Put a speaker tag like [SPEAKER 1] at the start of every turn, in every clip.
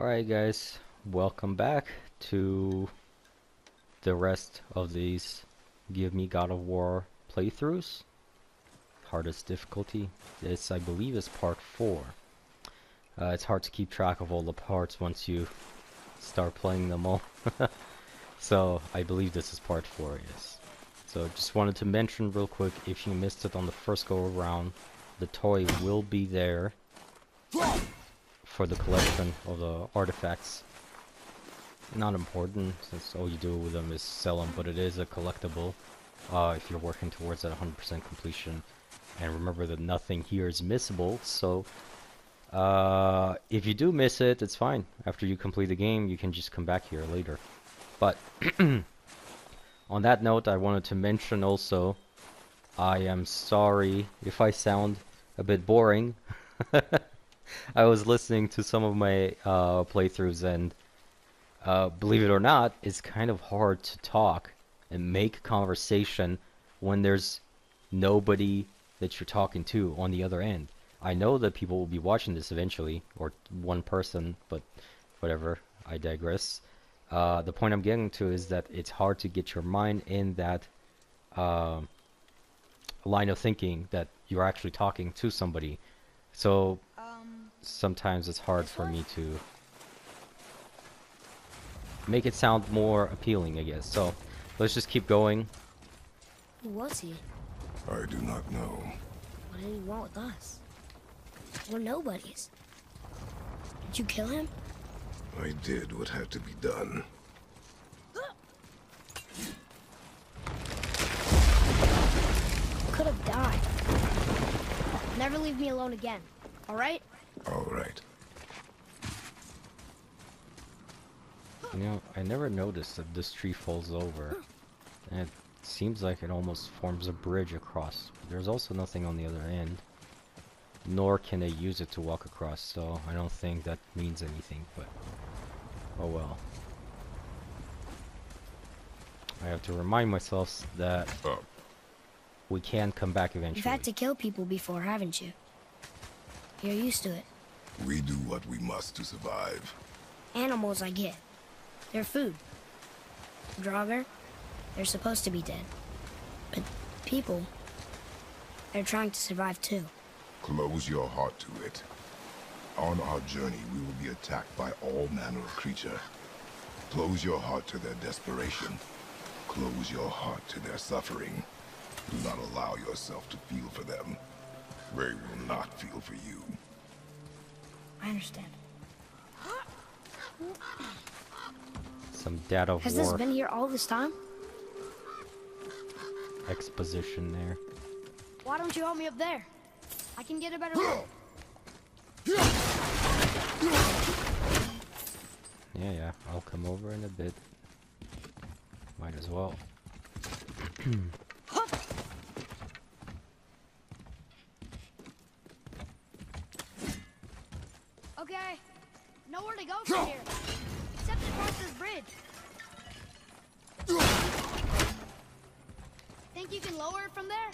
[SPEAKER 1] Alright guys, welcome back to the rest of these Give Me God of War playthroughs. Hardest difficulty. This, I believe, is part 4. It's hard to keep track of all the parts once you start playing them all. So, I believe this is part 4, yes. So, just wanted to mention real quick, if you missed it on the first go around, the toy will be there for the collection of the artifacts. Not important, since all you do with them is sell them, but it is a collectible if you're working towards that 100% completion. And remember that nothing here is missable, so if you do miss it, it's fine. After you complete the game, you can just come back here later. But on that note, I wanted to mention also, I am sorry if I sound a bit boring. I was listening to some of my playthroughs, and believe it or not, it's kind of hard to talk and make conversation when there's nobody that you're talking to on the other end. I know that people will be watching this eventually, or one person, but whatever, I digress. The point I'm getting to is that it's hard to get your mind in that line of thinking that you're actually talking to somebody. So sometimes it's hard for me to make it sound more appealing, I guess. So let's just keep going.
[SPEAKER 2] Who was he?
[SPEAKER 3] I do not know.
[SPEAKER 2] What did he want with us? We're nobodies. Did you kill him?
[SPEAKER 3] I did what had to be done.
[SPEAKER 2] Could have died. Never leave me alone again, all right?
[SPEAKER 3] All right.
[SPEAKER 1] You know, I never noticed that this tree falls over. And it seems like it almost forms a bridge across. There's also nothing on the other end. Nor can I use it to walk across, so I don't think that means anything, but oh well. I have to remind myself that we can come back eventually.
[SPEAKER 2] You've had to kill people before, haven't you? You're used to it.
[SPEAKER 3] We do what we must to survive.
[SPEAKER 2] Animals, I get. They're food. Draugr, they're supposed to be dead. But people, they're trying to survive too.
[SPEAKER 3] Close your heart to it. On our journey, we will be attacked by all manner of creature. Close your heart to their desperation. Close your heart to their suffering. Do not allow yourself to feel for them. They will not feel for you.
[SPEAKER 2] I understand.
[SPEAKER 1] Some data
[SPEAKER 2] Has
[SPEAKER 1] war
[SPEAKER 2] this been here all this time?
[SPEAKER 1] exposition there.
[SPEAKER 2] Why don't you help me up there? I can get a better look.
[SPEAKER 1] Yeah, I'll come over in a bit. Might as well.
[SPEAKER 2] Okay, nowhere to go from here, except across this bridge. Think you can lower it from there?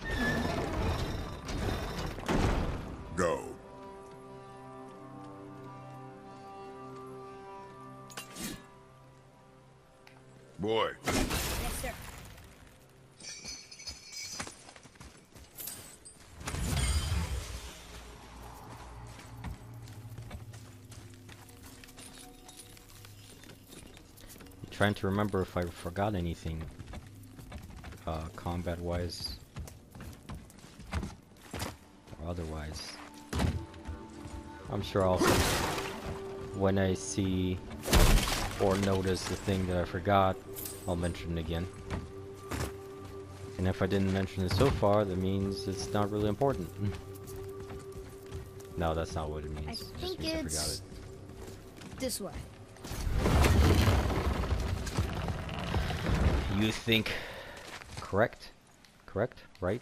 [SPEAKER 3] Go. Boy.
[SPEAKER 2] Yes, sir.
[SPEAKER 1] Trying to remember if I forgot anything combat wise or otherwise. I'm sure I'll, when I see or notice the thing that I forgot, I'll mention it again. And if I didn't mention it so far, that means it's not really important. No, that's not what it means.
[SPEAKER 2] I
[SPEAKER 1] It just
[SPEAKER 2] think
[SPEAKER 1] means I forgot
[SPEAKER 2] it's
[SPEAKER 1] it.
[SPEAKER 2] this way.
[SPEAKER 1] You think correct? Correct? Right?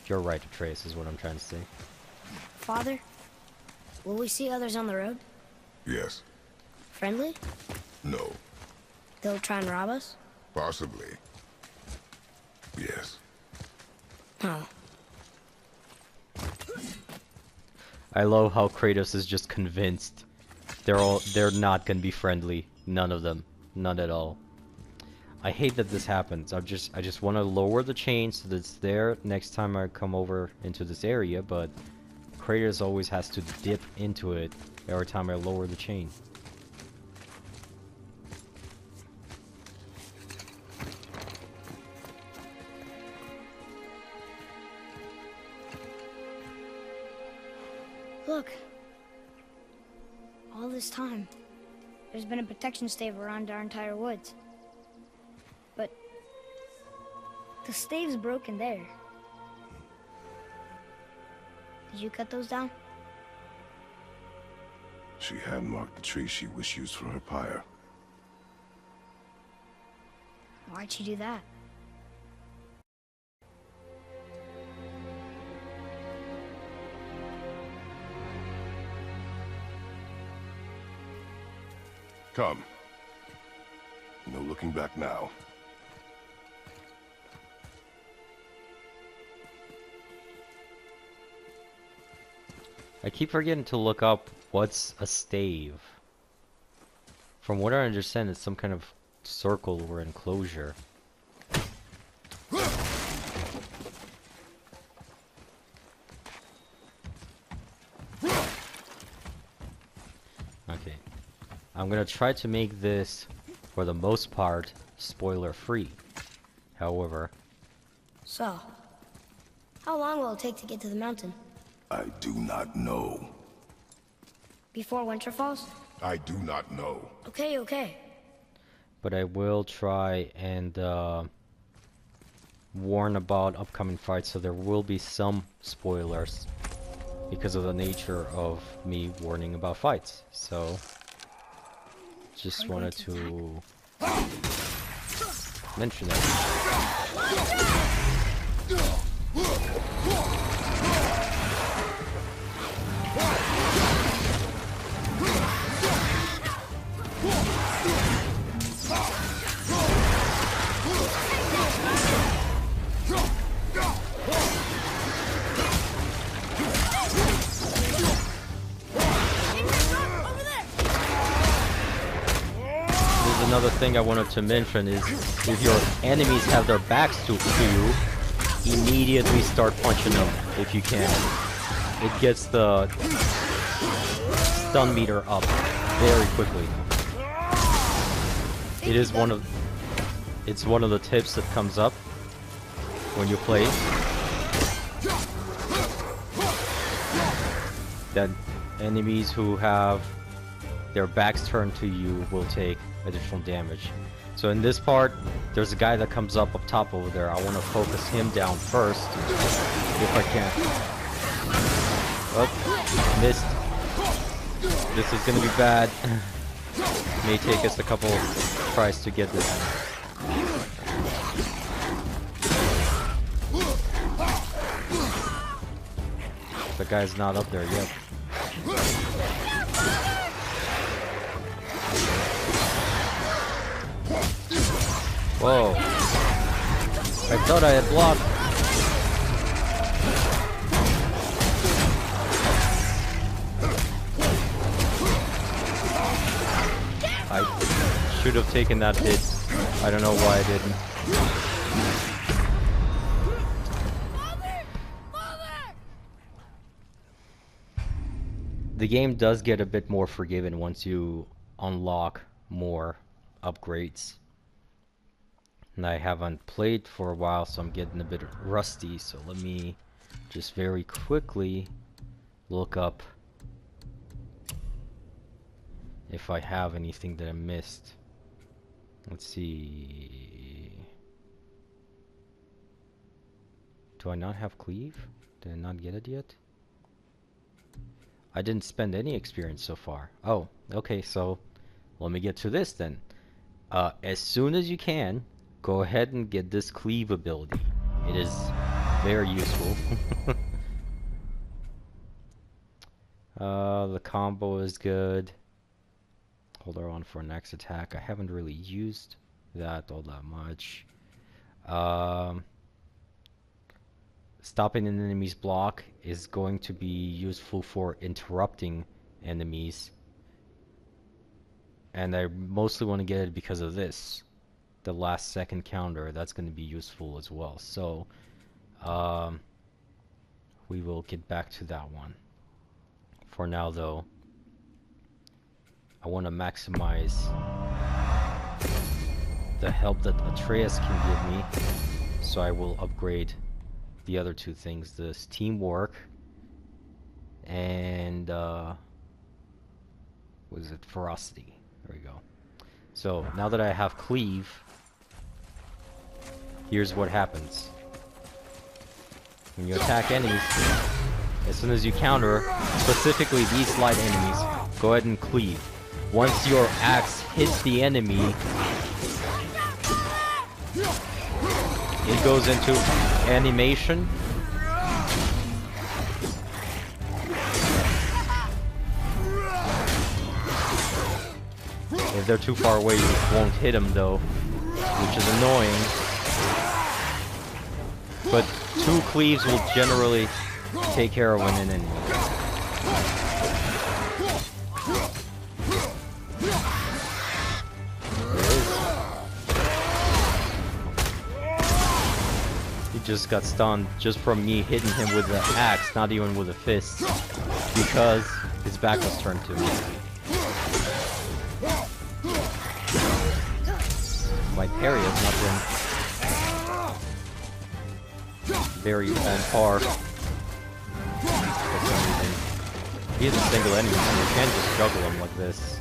[SPEAKER 1] You're right, Atreus, is what I'm trying to say.
[SPEAKER 2] Father, will we see others on the road?
[SPEAKER 3] Yes.
[SPEAKER 2] Friendly?
[SPEAKER 3] No.
[SPEAKER 2] They'll try and rob us?
[SPEAKER 3] Possibly. Yes.
[SPEAKER 2] Oh.
[SPEAKER 1] I love how Kratos is just convinced they're not gonna be friendly. None of them. None at all. I hate that this happens. I just want to lower the chain so that it's there next time I come over into this area, but Kratos always has to dip into it every time I lower the chain.
[SPEAKER 2] Look. All this time, there's been a protection stave around our entire woods. But the stave's broken there. Did you cut those down?
[SPEAKER 3] She had marked the tree she wished used for her pyre.
[SPEAKER 2] Why'd she do that?
[SPEAKER 3] Come. No looking back now.
[SPEAKER 1] I keep forgetting to look up what's a stave. From what I understand, it's some kind of circle or enclosure. Okay. I'm gonna try to make this, for the most part, spoiler-free. However...
[SPEAKER 2] So, how long will it take to get to the mountain?
[SPEAKER 3] I do not know.
[SPEAKER 2] Before winter falls?
[SPEAKER 3] I do not know.
[SPEAKER 2] Okay, okay.
[SPEAKER 1] But I will try and warn about upcoming fights, so there will be some spoilers because of the nature of me warning about fights. So just wanted to mention that. Another thing I wanted to mention is if your enemies have their backs to you, immediately start punching them if you can. It gets the stun meter up very quickly. It's one of the tips that comes up when you play. That enemies who have their backs turned to you will take additional damage. So in this part, there's a guy that comes up top over there. I want to focus him down first, if I can. Oh, missed. This is gonna be bad. May take us a couple tries to get this. The guy's not up there yet. Whoa. I thought I had blocked. I should have taken that hit. I don't know why I didn't. The game does get a bit more forgiving once you unlock more upgrades. And I haven't played for a while, so I'm getting a bit rusty. So let me just very quickly look up if I have anything that I missed. Let's see. Do I not have cleave? Did I not get it yet? I didn't spend any experience so far. Oh, okay, so let me get to this then. As soon as you can, go ahead and get this cleave ability. It is very useful. The combo is good. Hold on for next attack. I haven't really used that all that much. Stopping an enemy's block is going to be useful for interrupting enemies. And I mostly want to get it because of this. The last second counter, that's going to be useful as well. So, we will get back to that one. For now though, I want to maximize the help that Atreus can give me. So I will upgrade the other two things, this teamwork and what is it, ferocity. There we go. So now that I have cleave, here's what happens. When you attack enemies, as soon as you counter, specifically these light enemies, go ahead and cleave. Once your axe hits the enemy, it goes into animation. If they're too far away, you won't hit them though, which is annoying. But 2 cleaves will generally take care of an enemy. He just got stunned just from me hitting him with the axe, not even with a fist, because his back was turned to me. My parry has not been very on par. He is a single enemy, and you can't just juggle him like this.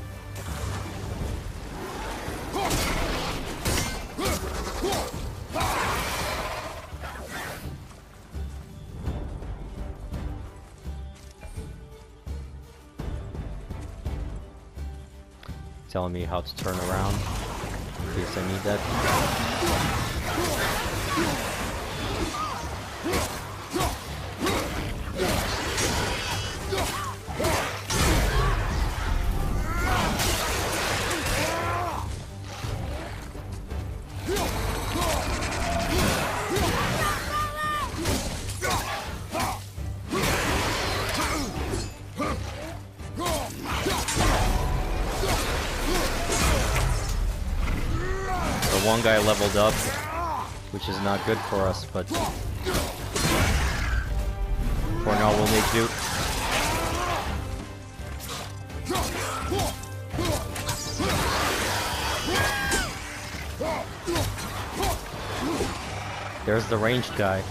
[SPEAKER 1] Telling me how to turn around in case I need that. One guy leveled up, which is not good for us, but for now we'll make do. There's the ranged guy.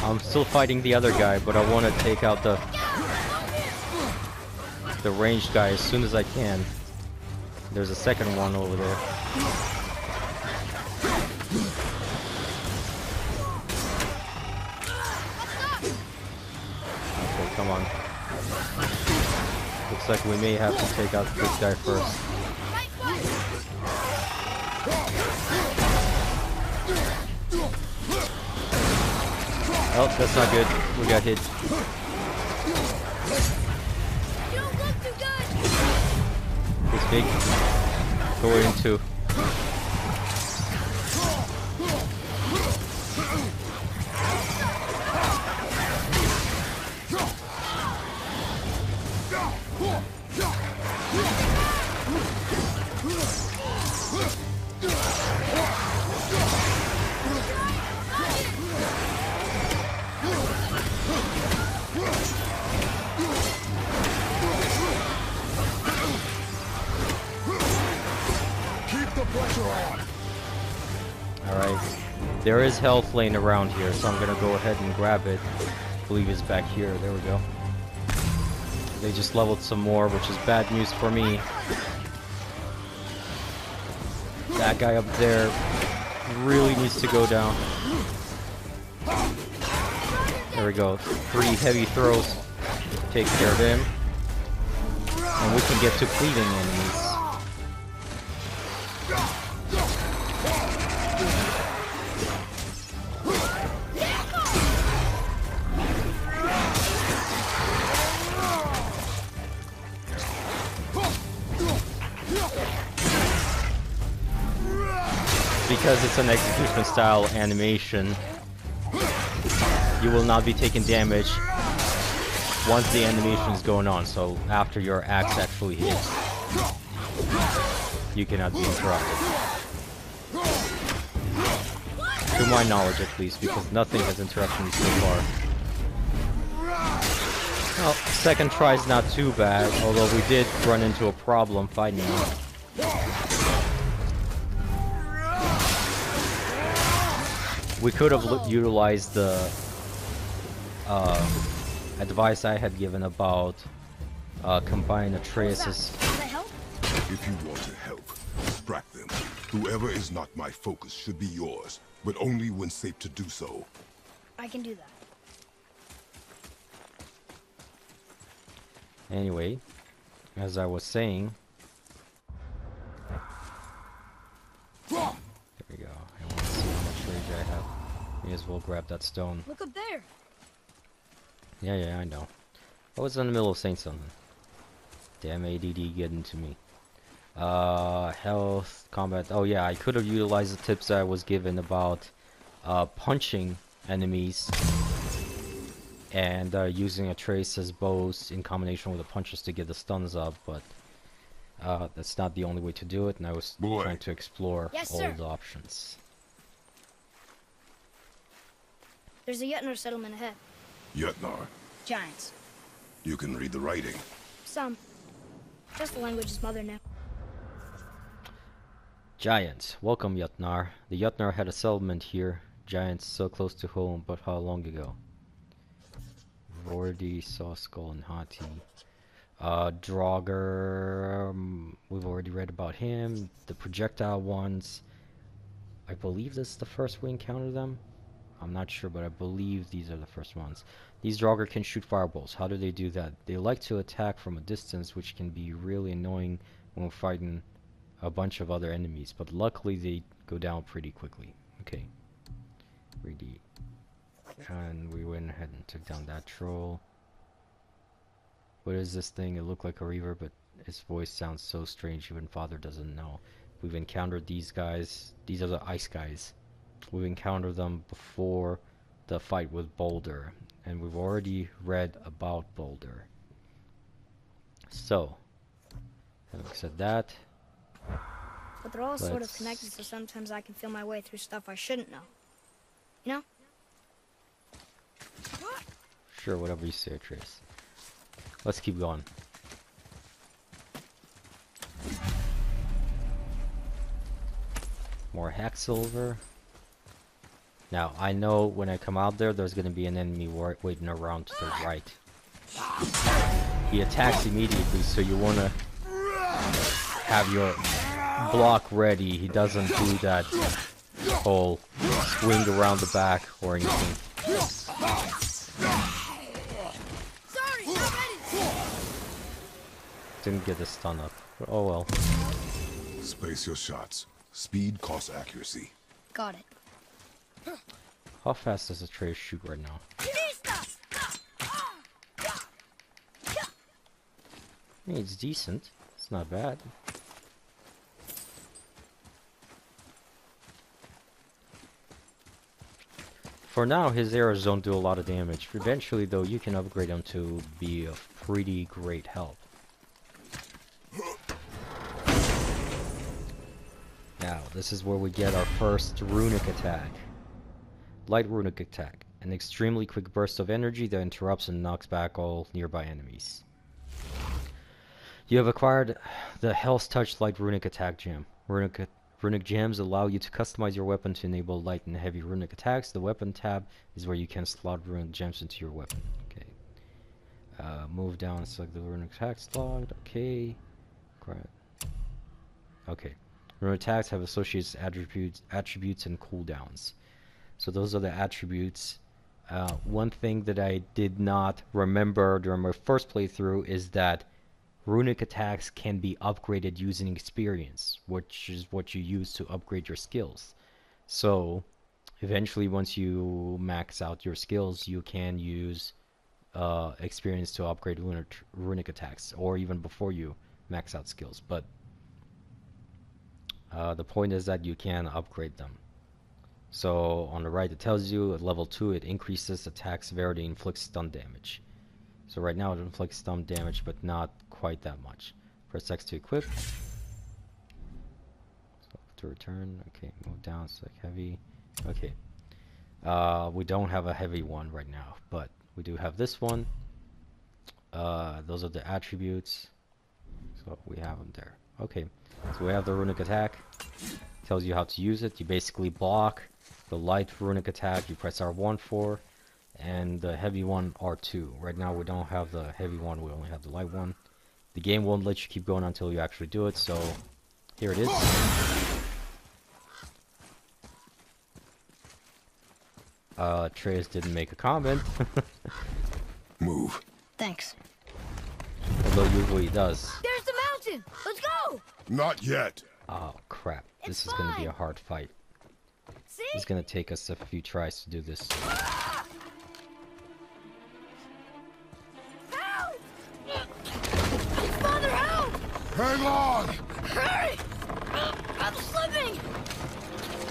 [SPEAKER 1] I'm still fighting the other guy, but I want to take out the ranged guy as soon as I can. There's a second one over there. Okay, come on. Looks like we may have to take out this guy first. Oh, that's not good. We got hit. This big. Go into. Alright. There is health laying around here, so I'm gonna go ahead and grab it. I believe it's back here. There we go. They just leveled some more, which is bad news for me. That guy up there really needs to go down. There we go. 3 heavy throws. Take care of him. And we can get to cleaving enemies. Because it's an execution style animation, you will not be taking damage once the animation is going on, so after your axe actually hits, you cannot be interrupted. To my knowledge, at least, because nothing has interrupted me so far. Well, second try is not too bad, although we did run into a problem fighting him. We could have utilized the advice I had given about combining Atreus's.
[SPEAKER 3] If you want to help, distract them. Whoever is not my focus should be yours, but only when safe to do so.
[SPEAKER 2] I can do that.
[SPEAKER 1] Anyway, as I was saying, there we go. I want to see how much rage I have. May as well grab that stone.
[SPEAKER 2] Look up there.
[SPEAKER 1] Yeah, I know. I was in the middle of saying something. Damn ADD getting to me. Health, combat. Oh yeah, I could have utilized the tips I was given about punching enemies and using Atreus' bows in combination with the punches to get the stuns up, but that's not the only way to do it, and I was trying to explore all the options.
[SPEAKER 2] There's a Yutnar settlement ahead.
[SPEAKER 3] Yutnar?
[SPEAKER 2] Giants.
[SPEAKER 3] You can read the writing.
[SPEAKER 2] Some. Just the language's mother now.
[SPEAKER 1] Giants. Welcome, Yutnar. The Yutnar had a settlement here. Giants so close to home, but how long ago? Vordi, Sawskull, and Hati. Draugr, we've already read about him. The projectile ones, I believe this is the first we encounter them. I'm not sure, but I believe these are the first ones. These draugr can shoot fireballs. How do they do that? They like to attack from a distance, which can be really annoying when fighting a bunch of other enemies, but luckily they go down pretty quickly. Okay. Ready. And we went ahead and took down that troll. What is this thing? It looked like a reaver, but his voice sounds so strange even Father doesn't know. We've encountered these guys. These are the ice guys. We've encountered them before the fight with Boulder, and we've already read about Boulder. So, having said that,
[SPEAKER 2] but they're all sort of connected, so sometimes I can feel my way through stuff I shouldn't know. You know?
[SPEAKER 1] Sure, whatever you say, Atreus. Let's keep going. More hack silver. Now, I know when I come out there, there's going to be an enemy waiting around to the right. He attacks immediately, so you want to have your block ready. He doesn't do that whole swing around the back or anything. Didn't get the stun up, but oh well.
[SPEAKER 3] Space your shots. Speed costs accuracy.
[SPEAKER 2] Got it.
[SPEAKER 1] How fast does Atreus shoot right now? I mean, it's decent. It's not bad. For now, his arrows don't do a lot of damage. Eventually, though, you can upgrade them to be of pretty great help. Now, this is where we get our first runic attack. Light runic attack. An extremely quick burst of energy that interrupts and knocks back all nearby enemies. You have acquired the Hell's Touch Light Runic Attack Gem. Runic gems allow you to customize your weapon to enable light and heavy runic attacks. The weapon tab is where you can slot runic gems into your weapon. Okay. Move down and select the runic attack slot. Okay. Great. Okay. Runic attacks have associated attributes and cooldowns. So those are the attributes. One thing that I did not remember during my first playthrough is that runic attacks can be upgraded using experience, which is what you use to upgrade your skills. So eventually, once you max out your skills, you can use experience to upgrade runic attacks, or even before you max out skills. But the point is that you can upgrade them. So on the right it tells you at level 2 it increases attack severity and inflicts stun damage. So right now it inflicts some damage, but not quite that much. Press X to equip. So to return. Okay, move down. Select heavy. Okay. We don't have a heavy one right now, but we do have this one. Those are the attributes. So we have them there. Okay. So we have the runic attack. Tells you how to use it. You basically block the light runic attack. You press R1 for, and the heavy one R2. Right now we don't have the heavy one. We only have the light one. The game won't let you keep going until you actually do it. So here it is. Atreus didn't make a comment.
[SPEAKER 3] Move.
[SPEAKER 2] Thanks.
[SPEAKER 1] Although usually he does.
[SPEAKER 2] There's the mountain! Let's go!
[SPEAKER 3] Not yet.
[SPEAKER 1] Oh crap. This
[SPEAKER 2] It's
[SPEAKER 1] is gonna be a
[SPEAKER 2] fine.
[SPEAKER 1] hard fight.
[SPEAKER 2] See?
[SPEAKER 1] It's gonna take us a few tries to do this.
[SPEAKER 2] Help! Father, help!
[SPEAKER 3] Hang on.
[SPEAKER 2] Hurry! I'm slipping!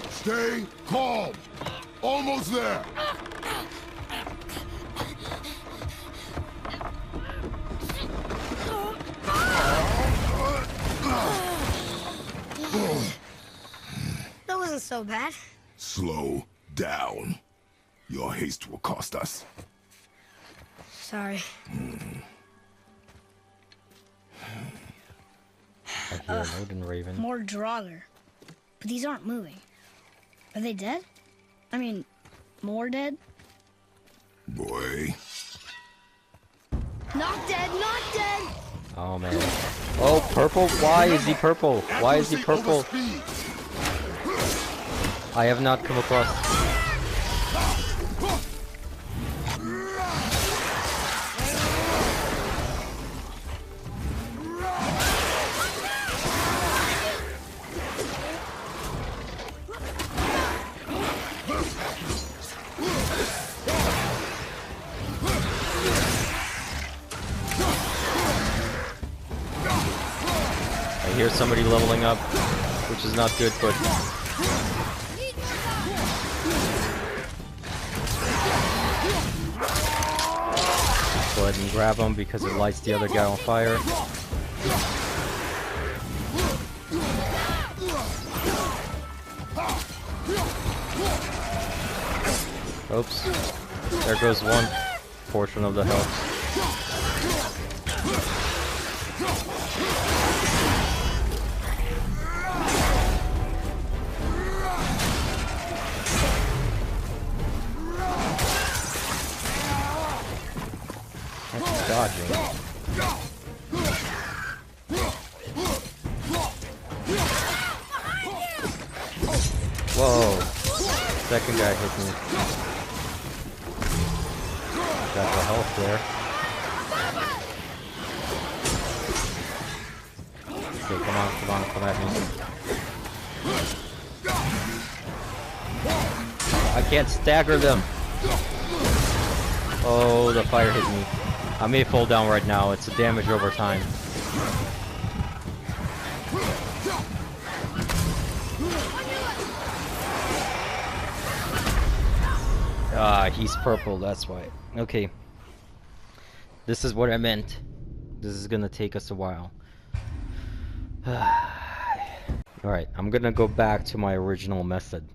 [SPEAKER 3] Stay calm. Almost there.
[SPEAKER 2] That wasn't so bad.
[SPEAKER 3] Slow down. Your haste will cost us.
[SPEAKER 2] Sorry.
[SPEAKER 1] I hear an Odin Raven.
[SPEAKER 2] More draugr. But these aren't moving. Are they dead? I mean, more dead?
[SPEAKER 3] Boy.
[SPEAKER 2] Not dead, not dead!
[SPEAKER 1] Oh man. Oh, purple? Why is he purple? Why is he purple? I have not come across. I hear somebody leveling up, which is not good, but go ahead and grab him because it lights the other guy on fire. Oops. There goes one portion of the health. That's dodging. Whoa. Second guy hit me. Got the health there. Okay, come at me. I can't stagger them. Oh, the fire hit me. I may fall down right now. It's a damage over time. Ah, he's purple, that's why. Okay. This is what I meant. This is gonna take us a while. Alright, I'm gonna go back to my original method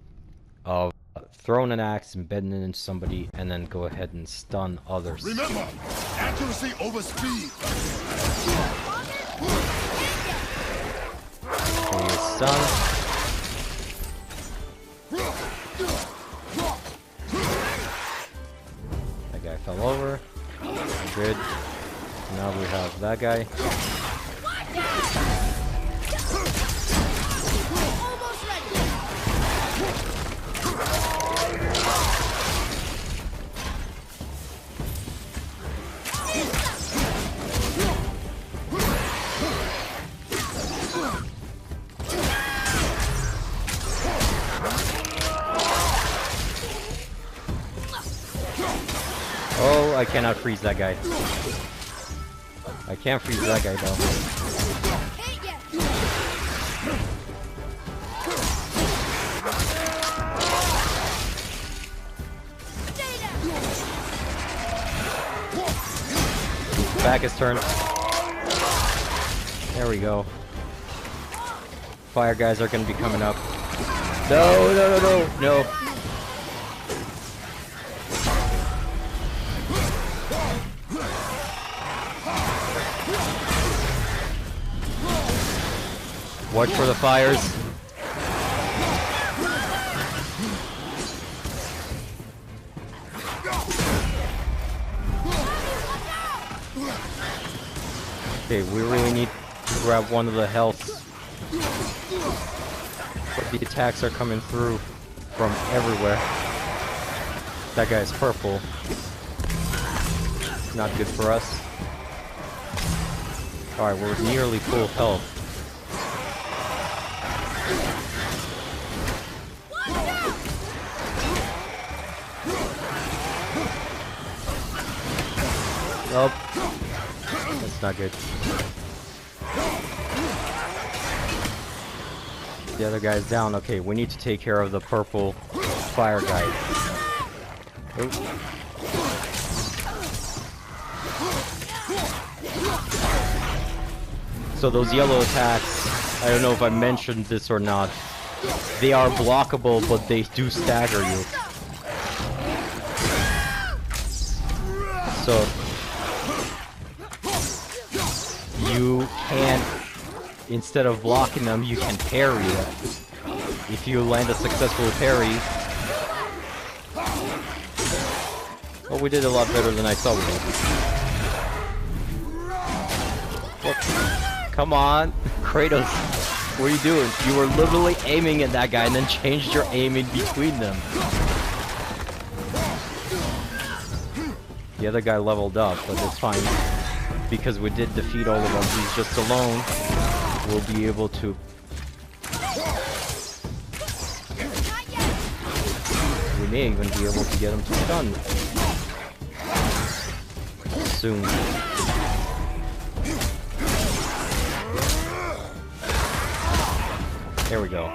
[SPEAKER 1] of throwing an axe, embedding it in somebody, and then go ahead and stun others.
[SPEAKER 3] Remember, accuracy over speed.
[SPEAKER 1] Okay, you're stunned. That guy fell over. Good. Now we have that guy. Oh, I cannot freeze that guy. I can't freeze that guy though. back is turned. There we go. Fire guys are gonna be coming up. No, no, no, no, no. Watch for the fires. Okay, we really need to grab one of the healths. But the attacks are coming through from everywhere. That guy's purple. Not good for us. Alright, we're nearly full health. Nope. That's not good. The other guy's down. Okay, we need to take care of the purple fire guy. Oop. So those yellow attacks, I don't know if I mentioned this or not, they are blockable, but they do stagger you. So you can, instead of blocking them, you can parry them. If you land a successful parry. Well, we did a lot better than I thought we would. What? Come on, Kratos, what are you doing? You were literally aiming at that guy and then changed your aim in between them. The other guy leveled up, but it's fine. Because we did defeat all of them, he's just alone. We'll be able to... We may even be able to get him to stun. Soon. There we go.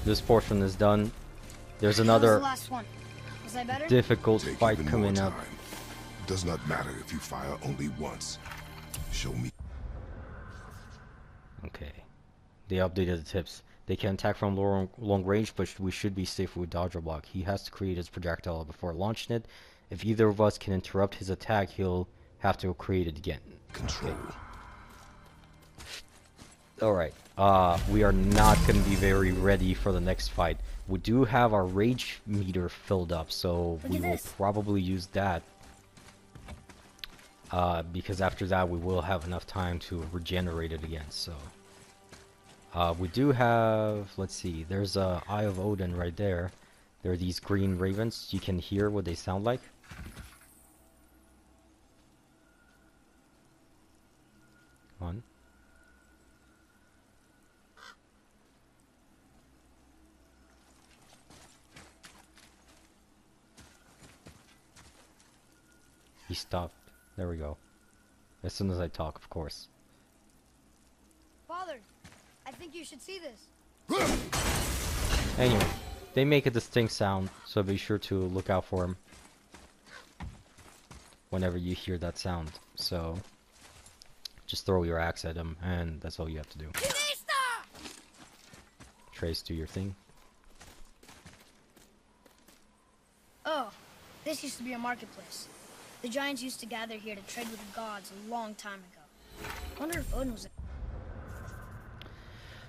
[SPEAKER 1] This portion is done. There's another difficult fight coming up.
[SPEAKER 3] Does not matter if you fire only once. Show me.
[SPEAKER 1] Okay. They updated the tips. They can attack from long range, but we should be safe with dodger block. He has to create his projectile before launching it. If either of us can interrupt his attack, he'll have to create it again.
[SPEAKER 3] Control.
[SPEAKER 1] Okay. Alright. We are not going to be very ready for the next fight. We do have our rage meter filled up, so we will probably use that. Because after that we will have enough time to regenerate it again, so... we do have... Let's see, there's a Eye of Odin right there. There are these green ravens. You can hear what they sound like. Come on. He stopped. There we go. As soon as I talk, of course.
[SPEAKER 2] Father, I think you should see this.
[SPEAKER 1] Anyway, they make a distinct sound, so be sure to look out for them whenever you hear that sound. So, just throw your axe at them, and that's all you have to do. Trace, do your thing.
[SPEAKER 2] Oh, this used to be a marketplace. The giants used to gather here to trade with the gods a long time ago. Wonder if Odin was...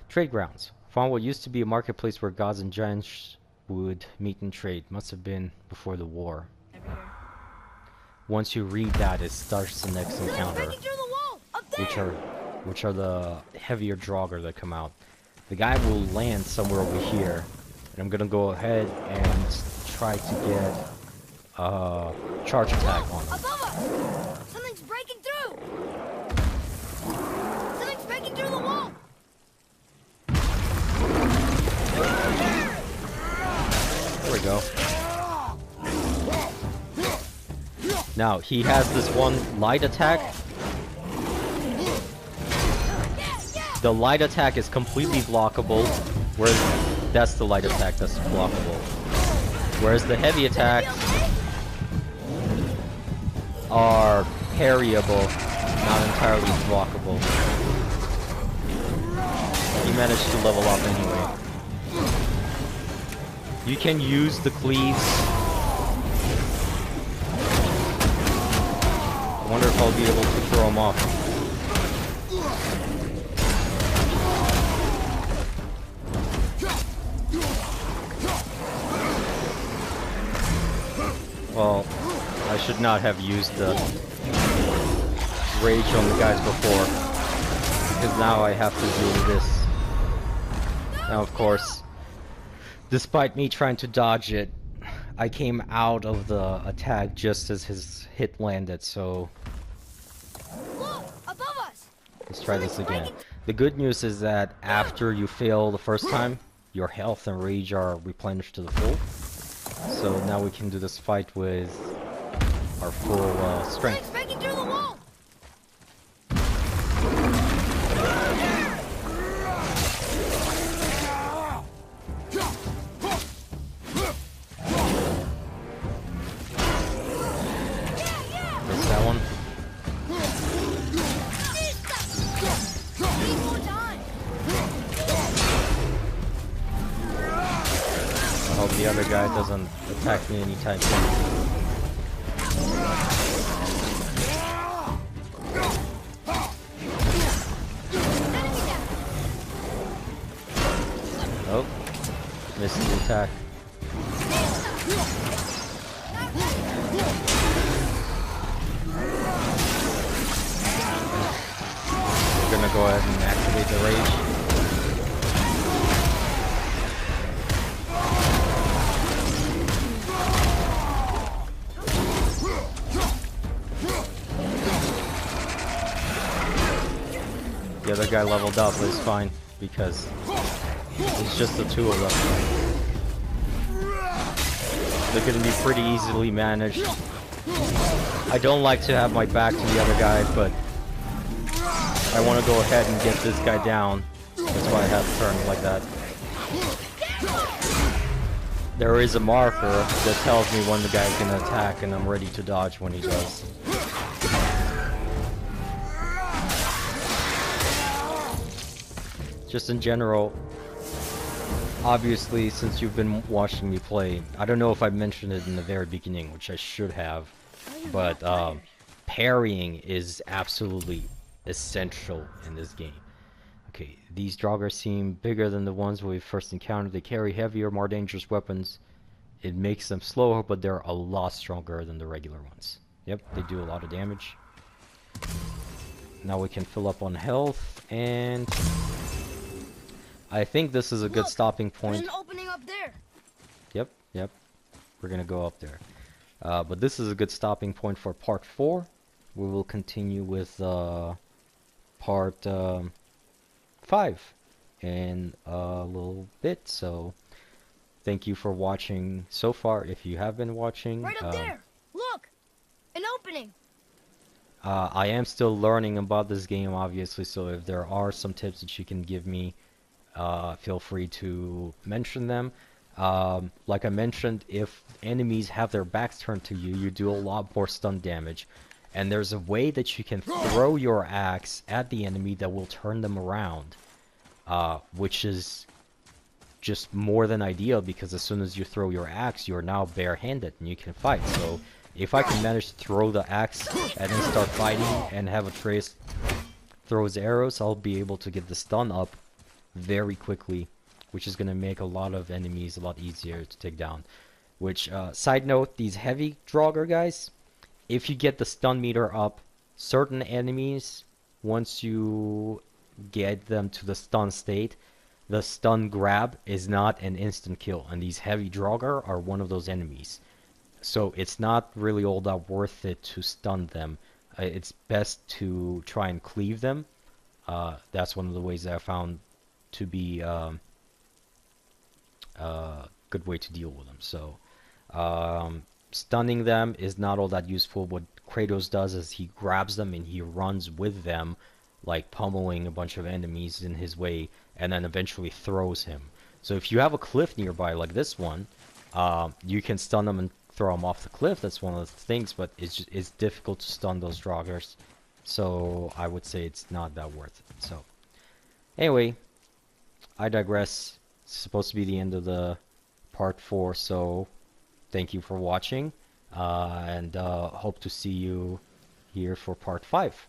[SPEAKER 1] Trade grounds. Found what used to be a marketplace where gods and giants would meet and trade. Must have been before the war. Once you read that, it starts the next encounter, which are the heavier draugr that come out. The guy will land somewhere over here, and I'm gonna go ahead and try to get charge attack on him.
[SPEAKER 2] Above us! Something's breaking through! Something's breaking through the wall!
[SPEAKER 1] There we go. Now, he has this one light attack. The light attack is completely blockable, whereas that's the light attack that's blockable. Whereas the heavy attack are parryable, not entirely blockable. You managed to level up anyway. You can use the cleaves. I wonder if I'll be able to throw them off. Well, I should not have used the rage on the guys before, because now I have to do this. Now, of course, despite me trying to dodge it, I came out of the attack just as his hit landed, so
[SPEAKER 2] Look, above us.
[SPEAKER 1] let's try this again. The good news is that after you fail the first time, your health and rage are replenished to the full. So now we can do this fight with our full strength.
[SPEAKER 2] Breaking through the wall.
[SPEAKER 1] Missed that one. I hope the other guy doesn't attack me anytime soon. Oh, missed the attack. We're gonna go ahead and activate the rage. The other guy leveled up, but it's fine because it's just the two of them. They're gonna be pretty easily managed. I don't like to have my back to the other guy, but I want to go ahead and get this guy down. That's why I have to turn like that. There is a marker that tells me when the guy's gonna attack, and I'm ready to dodge when he does. Just in general, obviously, since you've been watching me play, I don't know if I mentioned it in the very beginning, which I should have, but parrying is absolutely essential in this game. Okay, these draugr seem bigger than the ones we first encountered. They carry heavier, more dangerous weapons. It makes them slower, but they're a lot stronger than the regular ones. Yep, they do a lot of damage. Now we can fill up on health, and I think this is a good stopping point.
[SPEAKER 2] There's an opening up there.
[SPEAKER 1] Yep. We're gonna go up there. But this is a good stopping point for part 4. We will continue with part 5 in a little bit. So thank you for watching so far. If you have been watching,
[SPEAKER 2] Right up there. Look, an opening.
[SPEAKER 1] I am still learning about this game, obviously. So if there are some tips that you can give me, feel free to mention them. Like I mentioned, if enemies have their backs turned to you, you do a lot more stun damage. And there's a way that you can throw your axe at the enemy that will turn them around. Which is just more than ideal, because as soon as you throw your axe, you're now barehanded and you can fight. So if I can manage to throw the axe and then start fighting and have Atreus throw his arrows, I'll be able to get the stun up very quickly, which is going to make a lot of enemies a lot easier to take down. Which, side note, these heavy draugr guys, if you get the stun meter up, certain enemies, once you get them to the stun state, the stun grab is not an instant kill, and these heavy draugr are one of those enemies. So it's not really all that worth it to stun them. It's best to try and cleave them. That's one of the ways that I found to be a good way to deal with them. So stunning them is not all that useful. What Kratos does is he grabs them and he runs with them, like pummeling a bunch of enemies in his way, and then eventually throws him. So if you have a cliff nearby like this one, you can stun them and throw them off the cliff. That's one of the things, but it's difficult to stun those draugrs. So I would say it's not that worth it. So anyway, I digress. It's supposed to be the end of the part 4, so thank you for watching, and hope to see you here for part 5.